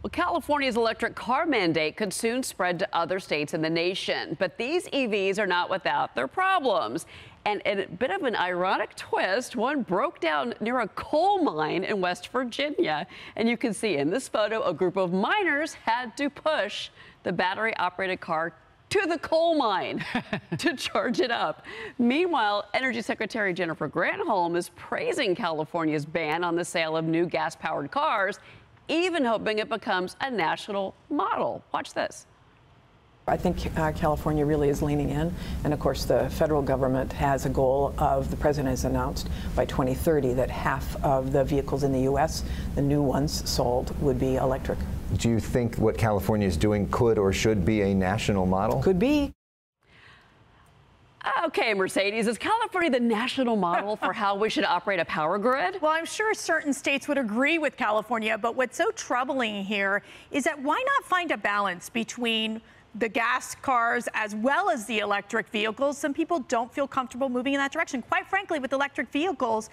Well, California's electric car mandate could soon spread to other states in the nation. But these EVs are not without their problems. And in a bit of an ironic twist, one broke down near a coal mine in West Virginia. And you can see in this photo, a group of miners had to push the battery-operated car to the coal mine to charge it up. Meanwhile, Energy Secretary Jennifer Granholm is praising California's ban on the sale of new gas-powered cars, even hoping it becomes a national model. Watch this. I think California really is leaning in. And of course, the federal government has a goal of, the president has announced by 2030 that half of the vehicles in the U.S., the new ones sold, would be electric. Do you think what California is doing could or should be a national model? Could be. Okay, Mercedes, is California the national model for how we should operate a power grid? Well, I'm sure certain states would agree with California, but what's so troubling here is that why not find a balance between the gas cars as well as the electric vehicles? Some people don't feel comfortable moving in that direction. Quite frankly, with electric vehicles,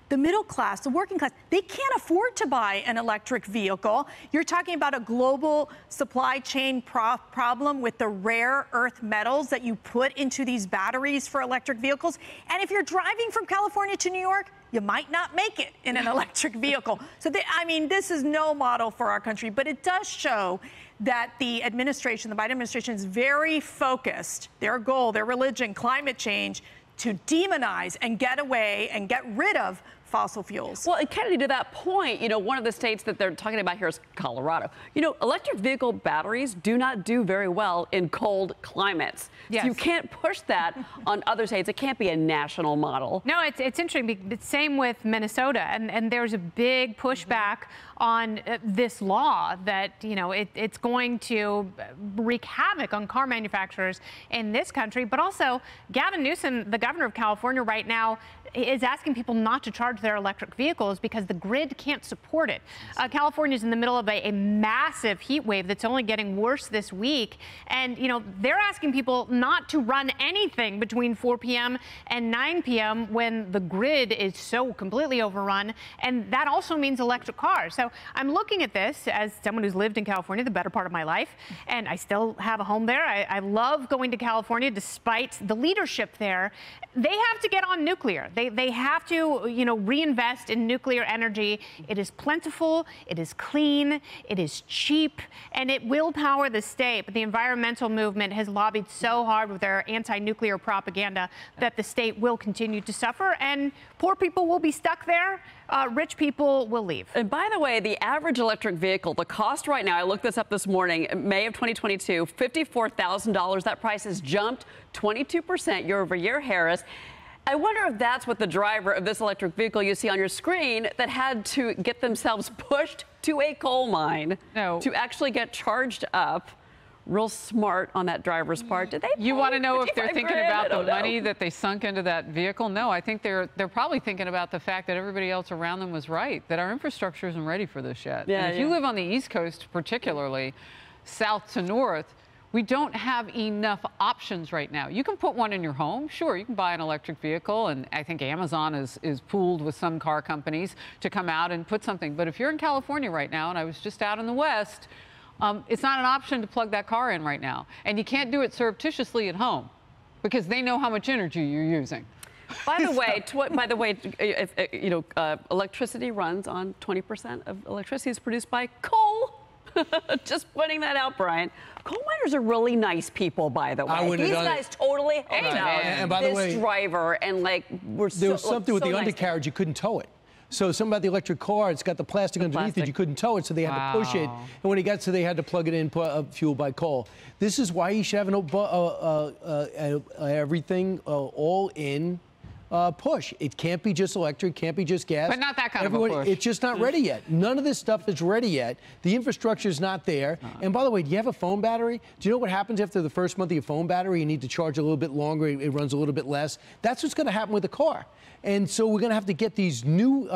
the middle class, the working class, they can't afford to buy an electric vehicle. You're talking about a global supply chain problem with the rare earth metals that you put into these batteries for electric vehicles. And if you're driving from California to New York, you might not make it in an electric vehicle. So, I mean, this is no model for our country, but it does show that the administration, the Biden administration, is very focused, their goal, their religion, climate change, to demonize and get away and get rid of fossil fuels. Well, and Kennedy, to that point, you know, one of the states that they're talking about here is Colorado. You know, electric vehicle batteries do not do very well in cold climates. Yes. So you can't push that on other states. It can't be a national model. No, it's interesting. It's same with Minnesota, and there's a big pushback on this law that, you know, it's going to wreak havoc on car manufacturers in this country. But also, Gavin Newsom, the governor of California right now, is asking people not to charge their electric vehicles because the grid can't support it. California is in the middle of a massive heat wave that's only getting worse this week. And, you know, they're asking people not to run anything between 4 p.m. and 9 p.m. when the grid is so completely overrun. And that also means electric cars. So I'm looking at this as someone who's lived in California the better part of my life, and I still have a home there. I love going to California despite the leadership there. They have to get on nuclear. They have to, you know, reinvest in nuclear energy. It is plentiful, it is clean, it is cheap, and it will power the state. But the environmental movement has lobbied so hard with their anti-nuclear propaganda that the state will continue to suffer, and poor people will be stuck there. Rich people will leave. And by the way, the average electric vehicle, the cost right now, I looked this up this morning, May of 2022, $54,000. That price has jumped 22% year over year, Harris. I wonder if that's what the driver of this electric vehicle you see on your screen that had to get themselves pushed to a coal mine to actually get charged up. Real smart on that driver's part. Did they? You want to know if they're thinking about the money money that they sunk into that vehicle? No, I think they're probably thinking about the fact that everybody else around them was right, that our infrastructure isn't ready for this yet. Yeah, and if you live on the East Coast, particularly south to north, we don't have enough options right now. You can put one in your home. Sure, you can buy an electric vehicle, and I think Amazon is pooled with some car companies to come out and put something. But if you're in California right now, and I was just out in the West, it's not an option to plug that car in right now. And you can't do it surreptitiously at home because they know how much energy you're using. By the way, if, you know, electricity runs on 20% of electricity is produced by coal. Just pointing that out, Brian. Coal miners are really nice people, by the way. These guys totally hate and by the way, driver, and like there was something with the undercarriage, you couldn't tow it. So something about the electric car, it's got the plastic underneath it, you couldn't tow it, so they had to push it. And when he got to, they had to plug it in, fueled by coal. This is why you should have an everything all in push. It can't be just electric, can't be just gas. But not that kind of a push. It's just not ready yet. None of this stuff is ready yet. The infrastructure is not there. And by the way, do you have a phone battery? Do you know what happens after the first month of your phone battery? You need to charge a little bit longer. It runs a little bit less. That's what's going to happen with the car. And so we're going to have to get these new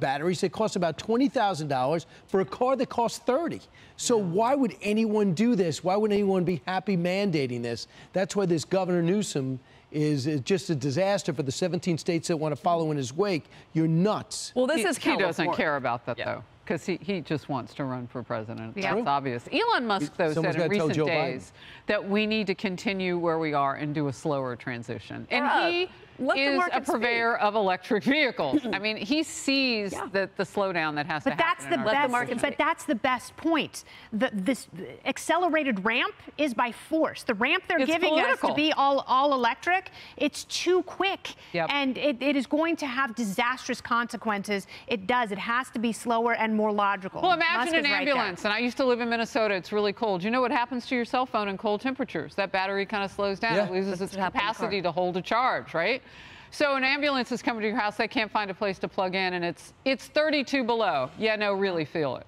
batteries that cost about $20,000 for a car that costs $30,000. So why would anyone do this? Why would anyone be happy mandating this? That's why this Governor Newsom is just a disaster for the 17 states that want to follow in his wake. You're nuts. Well, this is California. He doesn't care about that, though. because he just wants to run for president. Yeah. That's obvious. Elon Musk, though, said in recent days that we need to continue where we are and do a slower transition. And he is a purveyor of electric vehicles. I mean, he sees the slowdown that has to happen. But that's the best point. This accelerated ramp is by force. The ramp they're giving us to be all electric, it's too quick. And it is going to have disastrous consequences. It does. It has to be slower and more logical. Well, imagine an ambulance. And I used to live in Minnesota. It's really cold. You know what happens to your cell phone in cold temperatures? That battery kind of slows down. It loses its capacity to hold a charge, right? So an ambulance is coming to your house. They can't find a place to plug in, and it's 32 below. Yeah, no, really feel it.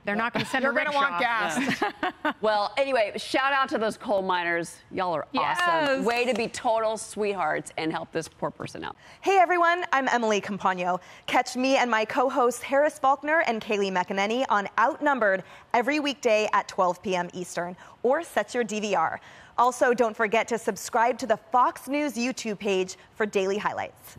They're not going to send a rickshaw. You're going to want gas. Well, anyway, shout out to those coal miners. Y'all are awesome. Way to be total sweethearts and help this poor person out. Hey, everyone. I'm Emily Campagno. Catch me and my co-hosts Harris Faulkner and Kaylee McEnany on Outnumbered every weekday at 12 p.m. Eastern, or set your DVR. Also, don't forget to subscribe to the Fox News YouTube page for daily highlights.